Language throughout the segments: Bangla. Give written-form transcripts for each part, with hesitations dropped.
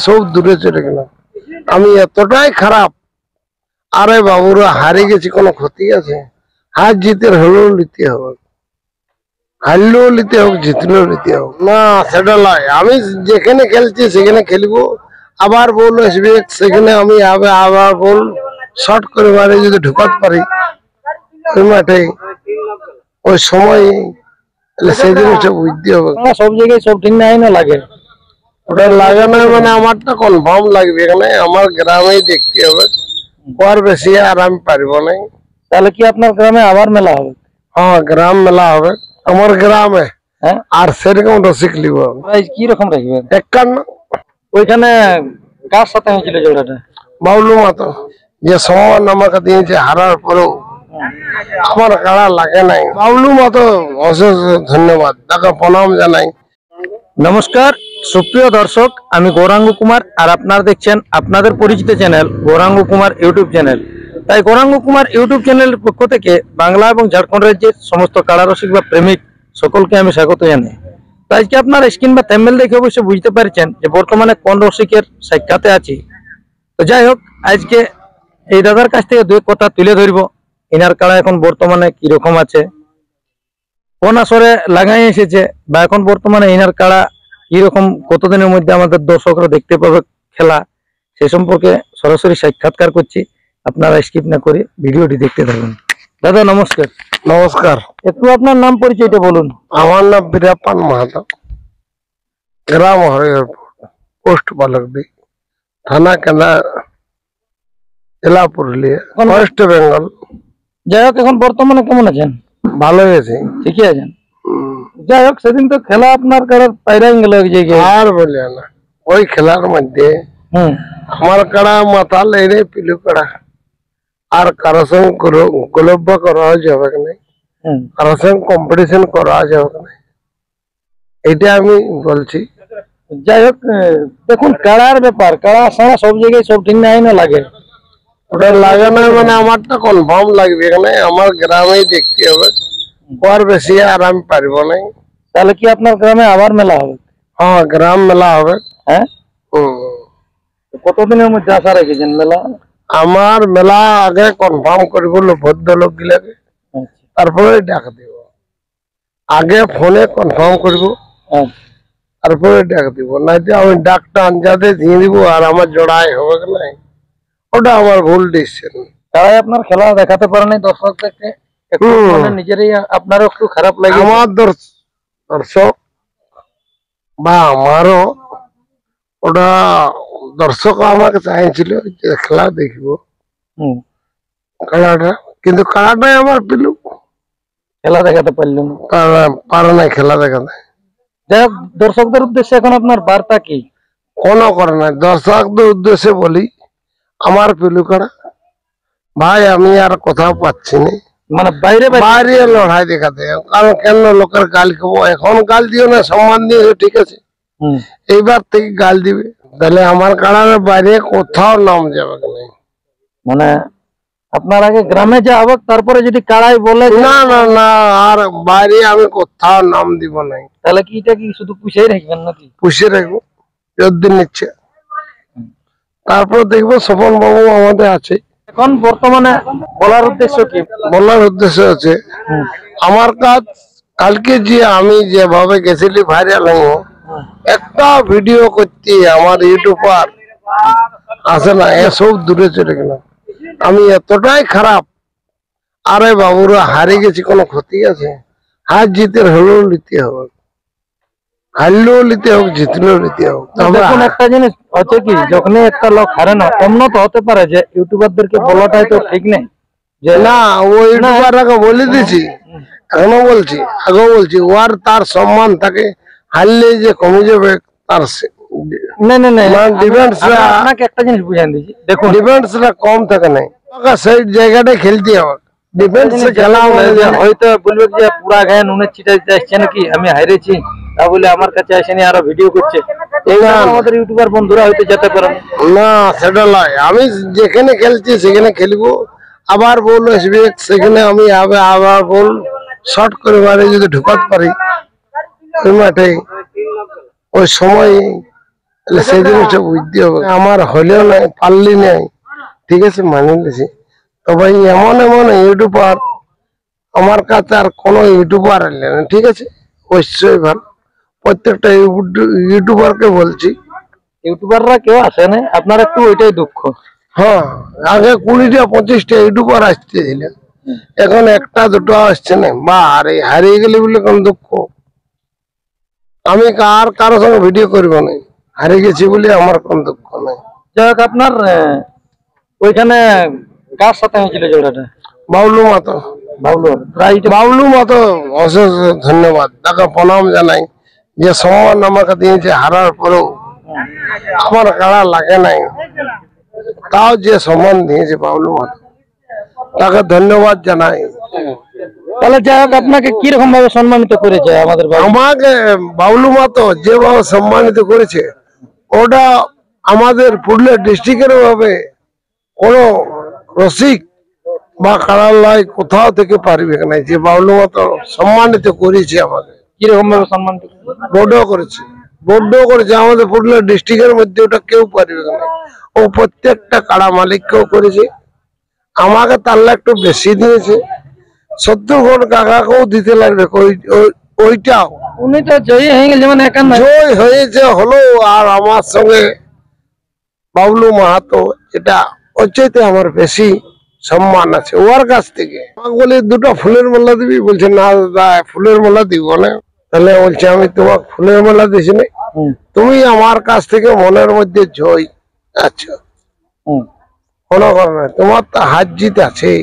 সব দূরে চলে গেলাম। আমি এতটাই খারাপ। আরে বাবুরা, হারিয়ে গেছি, কোনো ক্ষতি আছে? হার জিতের হলেও নিতে হবে, হারলেও নিতে হোক, জিতলেও নিতে হোক। না, সেটা নয়। আমি যেখানে খেলছি সেখানে খেলবো, আবার বল আসবে সেখানে আমি আবার বল শর্ট করে মারে যদি ঢুকাতে পারি ওই মাঠে ওই সময়, সেই জিনিসটা বুঝতে হবে। সব জায়গায় সব ঠিক নাই না লাগে, ওটা লাগে না মানে আমারটা কনফার্ম লাগবে। এখানে আমার গ্রামেই দেখতে হবে, আর বেশি আর আমি পারবো না। তাহলে কি আপনার গ্রামে আবার মেলা হবে? হ্যাঁ, গ্রাম মেলা হবে আমার গ্রামে। আর সেরকম রসিক লিব কি রকম রাখবেন? 51। ওইখানে কার সাথে হয়েছিল ঝগড়াটা? বাবলু মাতো যে সম্মান আমাকে দিয়েছে, হারার পরেও আমার কাড়া লাগে নাই। বাবলু মাতো অশেষ ধন্যবাদ, তাকে প্রণাম জানাই। নমস্কার সুপ্রিয় দর্শক, আমি গৌরাঙ্গ কুমার, আর আপনারা দেখছেন আপনাদের পরিচিত channel Gouranga Kumar YouTube channel. তাই গৌরাঙ্গ কুমার ইউটিউব চ্যানেলের পক্ষ থেকে বাংলা এবং ঝাড়খণ্ড রাজ্যের সমস্ত কাড়া রসিক বা প্রেমিক সকলকে আমি স্বাগত জানাই। তো আজকে আপনারা স্ক্রিন বা থাম্বনেল দেখে অবশ্যই বুঝতে পারছেন যে বর্তমানে কোন রসিকের সাক্ষাতে আছি। তো যাই হোক, আজকে এই দাদার কাছ থেকে দুই কথা তুলে ধরব। ইনার কাড়া এখন বর্তমানে কিরকম আছে, কোন আসরে লাগাই এসেছে, বা এখন বর্তমানে ইনার কাড়া কিরকম, কতদিনের মধ্যে আমাদের দর্শকরা দেখতে পাবে খেলা, সে সম্পর্কে সরাসরি সাক্ষাৎকার করছি। আপনারা স্কিপ না করে ভিডিওটি দেখতে থাকুন। দাদা নমস্কার। নমস্কার। একটু আপনার নাম পরিচয়টা বলুন। আমার নাম বীরাপ্পান মাহাতো, গ্রাম হরিহরপুর, পোস্ট বালকদি, থানা কেন্দা, জেলা পুরুলিয়া, ওয়েস্ট বেঙ্গল। যাই হোক, এখন বর্তমানে কেমন আছেন? ভালোই আছে। ঠিকই আছেন? যাই হোক, সেদিন তো খেলা আপনার কাড়ার পাইরাই গেল এক জায়গায়। আর বলিয়া না, ওই খেলার মধ্যে আমার কাড়া মাতাল এনে পিলু কাড়া, আর কারোর সঙ্গে গলব্য করা যাবে না, কারোর সঙ্গে কম্পিটিশন করা যাবে না, এটা আমি বলছি। যাই হোক, দেখুন কাড়ার ব্যাপার, কাড়া সারা সব জায়গায় সব ঠিক নাই না লাগে। ওটা লাগে না মানে আমারটা কনফার্ম লাগবে, এখানে আমার গ্রামেই দেখতে হবে, আর বেশি আর আমি পারবো না। তাহলে কি আপনার গ্রামে আবার মেলা হবে? হ্যাঁ, গ্রাম মেলা হবে। হ্যাঁ, কতদিনের মধ্যে আশা রেখেছেন মেলা? আমার মেলা আগে কনফার্ম করবো ভদ্রলোক গুলাকে, তারপরে ডাক দিব। আগে ফোনে কনফার্ম করবো, তারপরে ডাক দিব। না যে আমি ডাকটা আনজাদে দিয়ে দিব আর আমার জোড়াই হবে না, ওটা আমার ভুল ডিসিশন। তারাই আপনার খেলা দেখাতে পারে নাই দর্শকদেরকে, নিজেরই আপনারও একটু খারাপ লাগে। আমার দর্শক বা আমারও ওটা দর্শক আমাকে চাইছিল যে খেলা দেখব খেলাটা, কিন্তু খেলাটাই আমার পিলু খেলা দেখাতে পারলেন পারে না, খেলা দেখাতে। যাই হোক, দর্শকদের উদ্দেশ্যে এখন আপনার বার্তা কি? কোনো করে না, দর্শকদের উদ্দেশ্যে বলি আমার পিলু কাড়া ভাই, আমি আর কোথাও পাচ্ছি না, মানে বাইরে বাইরে লড়াই দেখাতে। কারণ কেন লোকের গাল খাবো? এখন গাল দিও না, সম্মান দিয়েছে ঠিক আছে, এইবার থেকে গাল দিবে, তাহলে আমার কাড়ার বাইরে কোথাও নাম যাবে না। মানে আপনার আগে গ্রামে যাবো, তারপরে যদি কাড়াই বলে না না না, আর বাইরে আমি কোথাও নাম দিব না। তাহলে কি এটা কি শুধু পুষেই রাখবেন নাকি? পুষে রাখবো যতদিন নিচ্ছে, তারপর দেখবো স্বপন বাবু আমাদের আছে। এখন বর্তমানে বলার উদ্দেশ্য কি? বলার উদ্দেশ্য আছে আমার কাজ কালকে যে আমি যেভাবে গেছিলি ভাইরাল হবো, একটা ভিডিও করতে আমার ইউটিউবার আসে না, এসব দূরে চলে গেলাম। আমি এতটাই খারাপ। আরে বাবুরা, হারিয়ে গেছি, কোনো ক্ষতি আছে? হার জিতের হলেও নিতে হবে, হারলেও নিতে হোক, জিতলেও নিতে হোক। দেখুন, একটা জিনিস হচ্ছে কি, যখনই একটা লোক হারে না, এমন তো হতে পারে যে ইউটিউবারদেরকে বলাটাই তো ঠিক নেই যে না, ও ইউটিউবারকে বলে দিছি, এখনো বলছি, আগেও বলছি, ওর তার সম্মান থাকে, হারলে যে কমে যাবে তার আপনাকে একটা জিনিস বুঝাই দিচ্ছি। দেখুন, ডিফেন্সটা কম থাকে না, সেই জায়গাটাই খেলতে হবে। ডিফেন্সে খেলা হয়তো বলবে যে পুরা গায়ে নুনের ছিটা দিতে আসছে নাকি, আমি হারিয়েছি তা বলে আমার কাছে আসেনি আরো ভিডিও করছে, আমাদের ইউটিউবার বন্ধুরা হয়তো যেতে পারে না। সেটা নয়, আমি যেখানে খেলছি সেখানে খেলবো, আবার বল আসবে সেখানে আমি আবার বল শর্ট করে মারে যদি ঢুকাতে পারি ওই মাঠে ওই সময়, তাহলে সেই জিনিসটা বুঝতে হবে। আমার হলেও নাই, পারলি নাই, ঠিক আছে মানিয়ে নিয়েছি। তবে এমন এমন ইউটিউবার আমার কাছে আর কোনো ইউটিউবার এলে না, ঠিক আছে, অবশ্যই ভালো। প্রত্যেকটা ইউটিউবারকে বলছি, ইউটিউবাররা কেউ আসে না, আপনার একটু ওইটাই দুঃখ। হ্যাঁ, আগে 20টা 25টা ইউটিউবার আসতে ছিল, এখন একটা দুটো আসছে না। বা হারিয়ে গেলে বলে কোন দুঃখ। আমি কারো সঙ্গে ভিডিও করবো না, হারিয়ে গেছি বলে আমার কোন দুঃখ নাই। যাই হোক, আপনার ওইখানে কার সাথে হয়েছিল ঝগড়াটা? বাবলু মাতো, বাবলু মাতো অশেষ ধন্যবাদ, তাকে প্রণাম জানাই। যে সম্মান আমাকে দিয়েছে, হারার পরেও আমার কাড়া লাগে নাই, তাও যে সম্মান দিয়েছে বাবলু মাতো, তাকে ধন্যবাদ জানাই। তাহলে যাই হোক, আপনাকে কিরকম ভাবে সম্মানিত করেছে আমাদের বাবু? আমাকে বাবলু মাতো যেভাবে সম্মানিত করেছে, ওটা আমাদের পুরুলিয়া ডিস্ট্রিক্টের ভাবে কোন রসিক বা কারালয় কোথাও থেকে পারবে না। যে বাবলু মাতো সম্মানিত করেছে আমাকে, কিরকম ভাবে সম্মানিত? বড্ড করেছে, বড্ড করেছে। আমাদের পুরুলিয়া ডিস্ট্রিক্টের মধ্যে ওটা কেউ পারবে না। ও প্রত্যেকটা কাড়া মালিককেও করেছে, আমাকে তার একটু বেশি দিয়েছে। 70 কাকাকেও দিতে লাগবে ওইটাও। উনি তো জয়ী হয়ে গেছে, মানে একা না। জয় হয়েছে হলো, আর আমার সঙ্গে বাবলু মাহাতো, এটা ওর চাইতে আমার বেশি সম্মান আছে ওর কাছ থেকে। আমাকে বলে 2টা ফুলের মালা দিবি, বলছে না দাদা ফুলের মালা দিব না। তাহলে বলছে আমি তোমাকে ফুলের মালা দিছি না, তুমি আমার কাছ থেকে মনের মধ্যে জয়। আচ্ছা, কোনো কারণ নাই, তোমার তো হাত জিত আছে,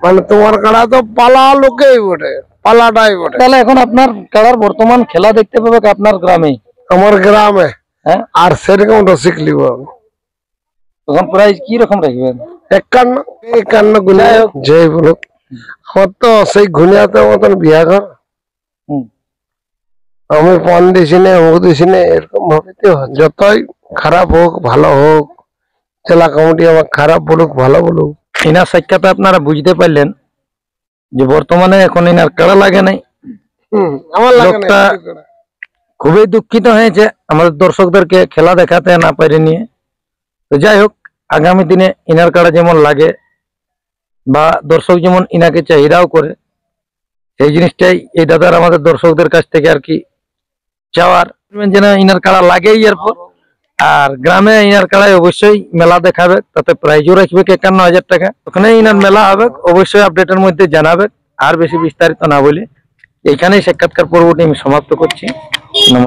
মানে তোমার কাড়া তো পালা লোকেই বটে, পালাটাই বটে। তাহলে এখন আপনার কাড়ার বর্তমান খেলা দেখতে পাবে আপনার গ্রামে, আমার গ্রামে, হ্যাঁ? আর সেরকম রসিক লিব আমি। তখন প্রাইজ কি রকম রাখবেন? 51 গুণিয়া জয় বলুক। আমার তো সেই ঘুনিয়াতে মতন বিয়া ঘর, আমি পান দিছি না, অমুক দিছি না, এরকম ভাবে যতই খারাপ হোক ভালো হোক, জেলা কমিটি আমার খারাপ বলুক ভালো বলুক। ইনার সাক্ষাতে আপনারা বুঝতে পারলেন যে বর্তমানে এখন ইনার কাড়া লাগে নাই। আমার লাগে লোকটা না। খুবই দুঃখিত হয়েছে আমাদের দর্শকদেরকে খেলা দেখাতে না পারে নিয়ে। তো যাই হোক, আগামী দিনে ইনার কাড়া যেমন লাগে বা দর্শক যেমন ইনাকে চাহিদাও করে, এই জিনিসটাই এই দাদার আমাদের দর্শকদের কাছ থেকে আর কি চাওয়ার, যেন ইনার কাড়া লাগেই। এরপর আর গ্রামে ইনার কাড়ায় অবশ্যই মেলা দেখাবে, তাতে প্রাইজও রাখবে 51,000 টাকা। ওখানে ইনার মেলা হবে, অবশ্যই আপডেটের মধ্যে জানাবে। আর বেশি বিস্তারিত না বলে এইখানেই সাক্ষাৎকার পর্বটি আমি সমাপ্ত করছি। নমস্কার।